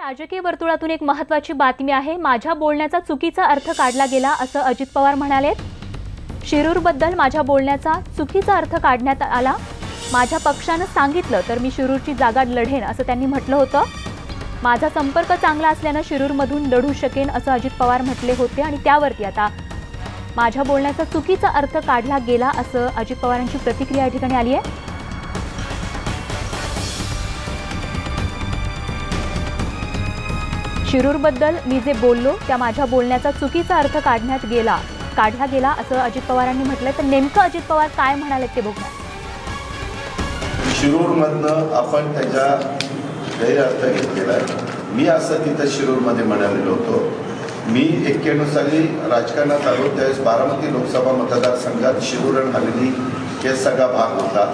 राजकीय वर्तुळातून एक महत्त्वाची बातमी आहे। माझ्या बोलण्याचा चुकीचा अर्थ काढला गेला असं अजित पवार म्हणाले। शिरूरबद्दल माझ्या बोलण्याचा चुकीचा अर्थ काढण्यात आला। माझ्या पक्षाने सांगितलं तर मी शिरूरची जागा लढेन असं त्यांनी म्हटलं होतं। माझा संपर्क चांगला असल्याने शिरूरमधून लढू शकेन असं अजित पवार म्हटले होते आणि त्यावरती आता माझ्या बोलण्याचा चुकीचा अर्थ काढला गेला असं अजित पवारांची प्रतिक्रिया या ठिकाणी आली आहे। शिरूरबद्दल मी जे बोललो त्या माझ्या बोलण्याचा चुकीचा अर्थ काढला गेला असं अजित पवारांनी म्हटलंय। तर नेमकं अजित पवार काय म्हणाले ते बघूया। शिरूरमधनं आपण त्याचा गैरअर्थ घेतलेला आहे। मी असं तिथं शिरूरमध्ये म्हणालेलो होतो। मी 91 साली राजकारणात आलो त्यावेळेस बारामती लोकसभा मतदारसंघात शिरूर आणि हवेली हे सगळा भाग होता।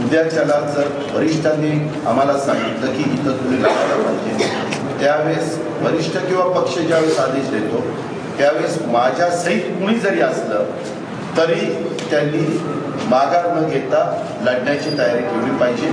उद्याच्याला जर वरिष्ठांनी आम्हाला सांगितलं की इथं तुम्ही लढायला पाहिजे, त्यावेळेस वरिष्ठ किंवा पक्ष ज्यावेळेस आदेश देतो त्यावेळेस माझ्या सहित कुणी जरी असलं तरी त्यांनी माघार न घेता लढण्याची तयारी ठेवली पाहिजे।